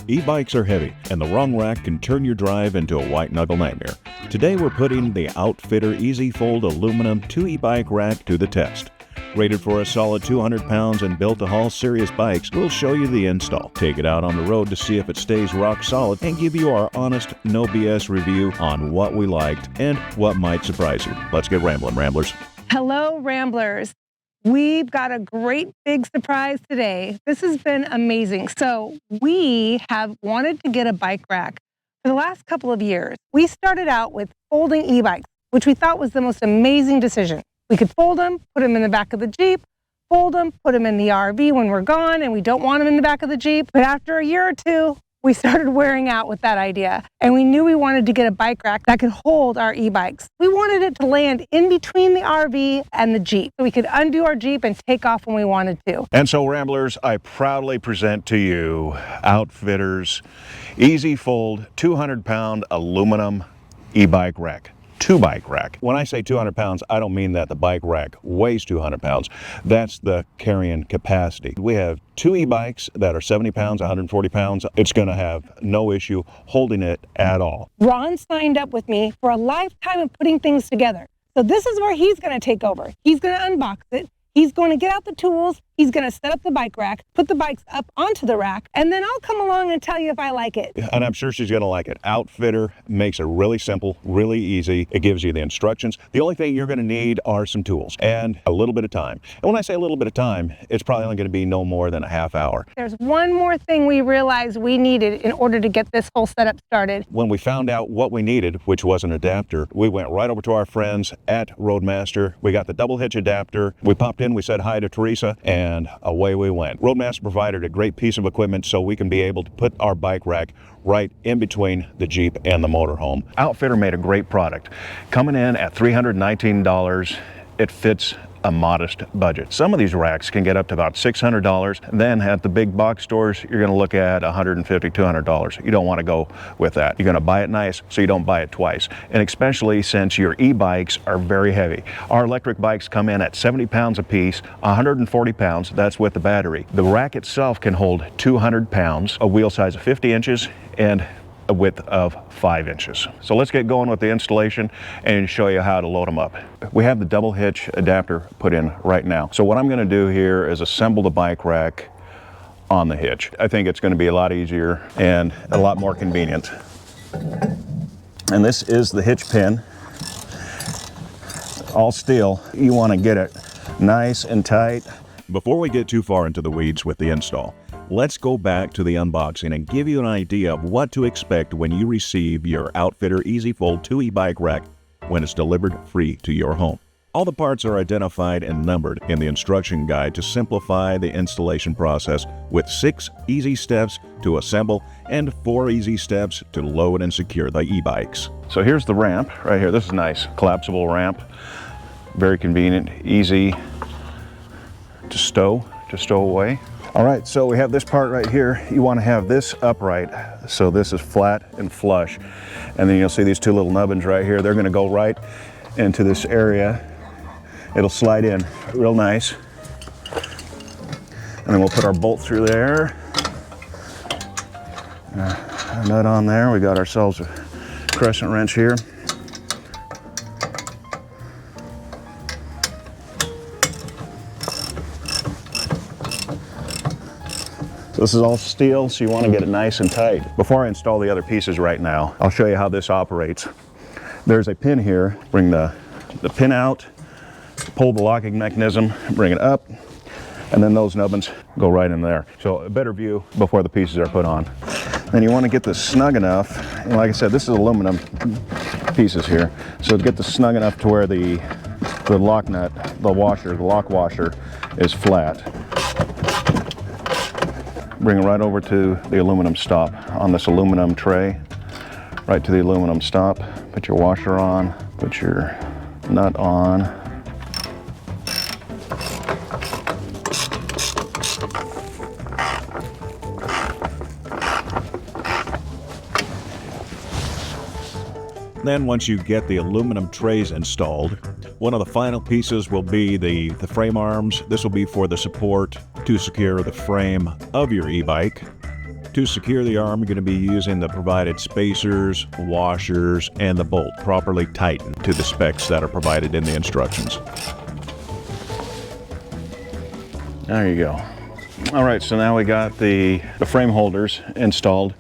E-bikes are heavy, and the wrong rack can turn your drive into a white-knuckle nightmare. Today we're putting the OutfitR Easy Fold Aluminum 2 e-bike rack to the test. Rated for a solid 200 pounds and built to haul serious bikes, we'll show you the install, take it out on the road to see if it stays rock solid, and give you our honest, no BS review on what we liked and what might surprise you. Let's get rambling, Ramblers. Hello, Ramblers. We've got a great big surprise today. This has been amazing. So we have wanted to get a bike rack for the last couple of years. We started out with folding e-bikes, which we thought was the most amazing decision. We could fold them, put them in the back of the Jeep, fold them, put them in the RV when we're gone and we don't want them in the back of the Jeep. But after a year or two, we started wearing out with that idea, and we knew we wanted to get a bike rack that could hold our e-bikes. We wanted it to land in between the RV and the Jeep, so we could undo our Jeep and take off when we wanted to. And so, Ramblers, I proudly present to you OutfitR's Easy Fold 200-pound aluminum e-bike rack. 2-bike rack. When I say 200 pounds, I don't mean that the bike rack weighs 200 pounds. That's the carrying capacity. We have 2 e-bikes that are 70 pounds, 140 pounds. It's going to have no issue holding it at all. Ron signed up with me for a lifetime of putting things together. So this is where he's going to take over. He's going to unbox it. He's going to get out the tools, he's going to set up the bike rack, put the bikes up onto the rack, and then I'll come along and tell you if I like it. And I'm sure she's going to like it. OutfitR makes it really simple, really easy. It gives you the instructions. The only thing you're going to need are some tools and a little bit of time. And when I say a little bit of time, it's probably only going to be no more than a half hour. There's one more thing we realized we needed in order to get this whole setup started. When we found out what we needed, which was an adapter, we went right over to our friends at Roadmaster. We got the double hitch adapter. We popped in, we said hi to Teresa, and away we went. Roadmaster provided a great piece of equipment so we can be able to put our bike rack right in between the Jeep and the motorhome. OutfitR made a great product. Coming in at $319, it fits a modest budget. Some of these racks can get up to about $600. Then at the big box stores, you're going to look at $150, $200. You don't want to go with that. You're going to buy it nice so you don't buy it twice. And especially since your e-bikes are very heavy. Our electric bikes come in at 70 pounds a piece, 140 pounds, that's with the battery. The rack itself can hold 200 pounds, a wheel size of 50 inches, and a width of 5 inches. So let's get going with the installation and show you how to load them up. We have the double hitch adapter put in right now. So what I'm going to do here is assemble the bike rack on the hitch. I think it's going to be a lot easier and a lot more convenient. And this is the hitch pin, all steel. You want to get it nice and tight. Before we get too far into the weeds with the install, let's go back to the unboxing and give you an idea of what to expect when you receive your OutfitR Easy Fold 2 e-bike rack when it's delivered free to your home. All the parts are identified and numbered in the instruction guide to simplify the installation process, with 6 easy steps to assemble and 4 easy steps to load and secure the e-bikes. So here's the ramp right here. This is a nice collapsible ramp. Very convenient, easy to stow away. All right, so we have this part right here. You want to have this upright, so this is flat and flush. And then you'll see these 2 little nubbins right here. They're going to go right into this area. It'll slide in real nice. And then we'll put our bolt through there. A nut on there. We got ourselves a crescent wrench here. This is all steel, so you want to get it nice and tight. Before I install the other pieces right now, I'll show you how this operates. There's a pin here. Bring the pin out, pull the locking mechanism, bring it up, and then those nubbins go right in there. So a better view before the pieces are put on. Then you want to get this snug enough, and like I said, this is aluminum pieces here. So to get this snug enough to where the lock nut, the lock washer is flat. Bring it right over to the aluminum stop on this aluminum tray, right to the aluminum stop. Put your washer on, put your nut on. Then once you get the aluminum trays installed, one of the final pieces will be the frame arms. This will be for the support to secure the frame of your e-bike. To secure the arm, you're going to be using the provided spacers, washers, and the bolt properly tightened to the specs that are provided in the instructions. There you go. All right, so now we got the frame holders installed.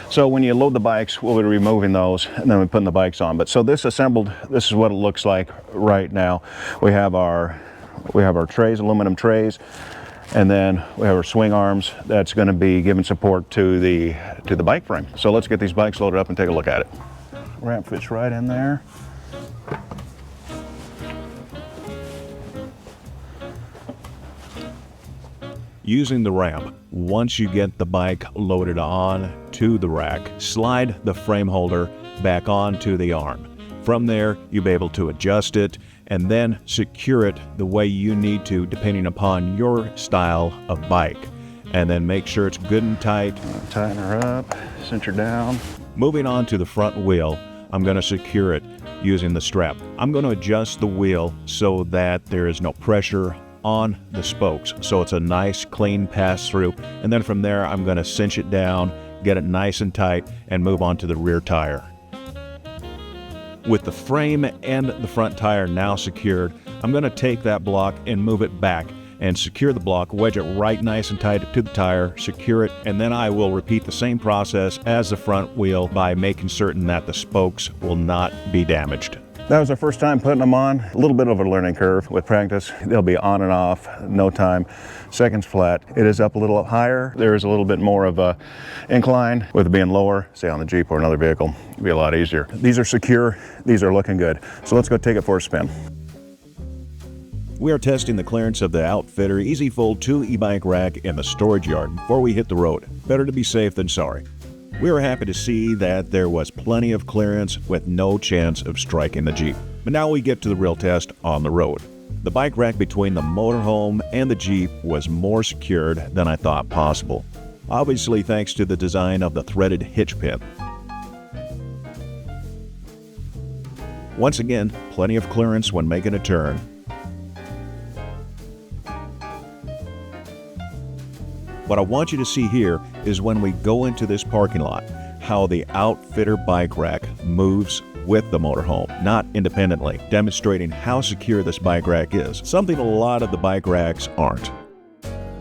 So when you load the bikes, we'll be removing those and then we're putting the bikes on. But so this assembled, this is what it looks like right now. We have our trays, aluminum trays, and then we have our swing arms that's going to be giving support to the bike frame. So let's get these bikes loaded up and take a look at it. Ramp fits right in there. Using the ramp, once you get the bike loaded on to the rack, slide the frame holder back onto the arm. From there, you'll be able to adjust it and then secure it the way you need to depending upon your style of bike. And then make sure it's good and tight. Tighten her up, cinch her down. Moving on to the front wheel, I'm going to secure it using the strap. I'm going to adjust the wheel so that there is no pressure on the spokes, so it's a nice clean pass through, and then from there I'm going to cinch it down, get it nice and tight, and move on to the rear tire. With the frame and the front tire now secured, I'm going to take that block and move it back and secure the block, wedge it right nice and tight to the tire, secure it, and then I will repeat the same process as the front wheel by making certain that the spokes will not be damaged. That was our first time putting them on. A little bit of a learning curve. With practice, they'll be on and off, no time. Seconds flat. It is up a little higher. There is a little bit more of a incline. With it being lower, say on the Jeep or another vehicle, it'll be a lot easier. These are secure. These are looking good. So let's go take it for a spin. We are testing the clearance of the OutfitR Easy Fold 2 e-bike rack in the storage yard before we hit the road. Better to be safe than sorry. We were happy to see that there was plenty of clearance with no chance of striking the Jeep. But now we get to the real test on the road. The bike rack between the motorhome and the Jeep was more secured than I thought possible. Obviously thanks to the design of the threaded hitch pin. Once again, plenty of clearance when making a turn. What I want you to see here is when we go into this parking lot, how the OutfitR bike rack moves with the motorhome, not independently, demonstrating how secure this bike rack is, something a lot of the bike racks aren't.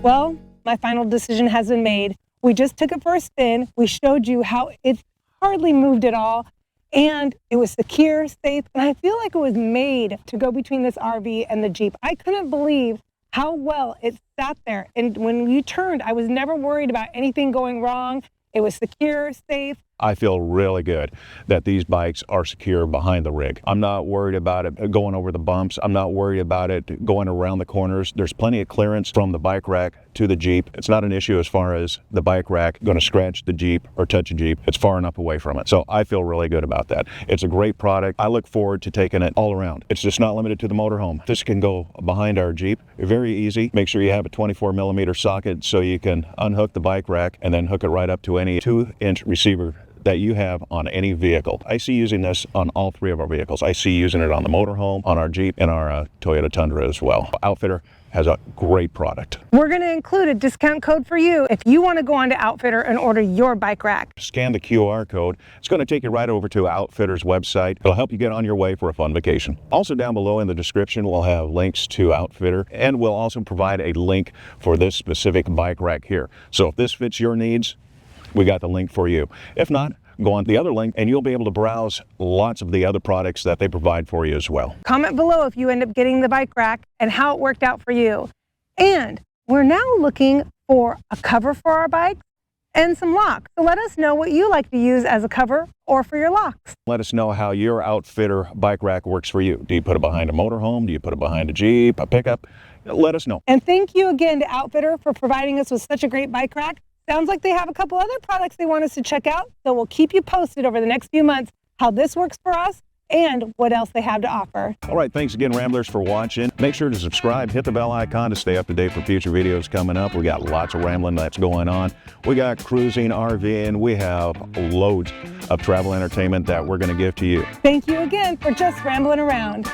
Well, my final decision has been made. We just took it for a spin. We showed you how it hardly moved at all, and it was secure, safe, and I feel like it was made to go between this RV and the Jeep. I couldn't believe how well it sat there. And when you turned, I was never worried about anything going wrong. It was secure, safe. I feel really good that these bikes are secure behind the rig. I'm not worried about it going over the bumps. I'm not worried about it going around the corners. There's plenty of clearance from the bike rack to the Jeep. It's not an issue as far as the bike rack going to scratch the Jeep or touch a Jeep. It's far enough away from it. So I feel really good about that. It's a great product. I look forward to taking it all around. It's just not limited to the motorhome. This can go behind our Jeep. Very easy. Make sure you have a 24mm socket so you can unhook the bike rack and then hook it right up to any 2-inch receiver that you have on any vehicle. I see using this on all 3 of our vehicles. I see using it on the motorhome, on our Jeep, and our Toyota Tundra as well. OutfitR has a great product. We're going to include a discount code for you if you want to go on to OutfitR and order your bike rack. Scan the QR code. It's going to take you right over to OutfitR's website. It'll help you get on your way for a fun vacation. Also down below in the description, we'll have links to OutfitR, and we'll also provide a link for this specific bike rack here. So if this fits your needs, we got the link for you. If not, go on the other link and you'll be able to browse lots of the other products that they provide for you as well. Comment below if you end up getting the bike rack and how it worked out for you. And we're now looking for a cover for our bike and some locks. So let us know what you like to use as a cover or for your locks. Let us know how your OutfitR bike rack works for you. Do you put it behind a motorhome? Do you put it behind a Jeep, a pickup? Let us know. And thank you again to OutfitR for providing us with such a great bike rack. Sounds like they have a couple other products they want us to check out, so we'll keep you posted over the next few months how this works for us and what else they have to offer. All right, thanks again, Ramblers, for watching. Make sure to subscribe, hit the bell icon to stay up to date for future videos coming up. We got lots of rambling that's going on. We got cruising, RVing. We have loads of travel entertainment that we're going to give to you. Thank you again for just rambling around.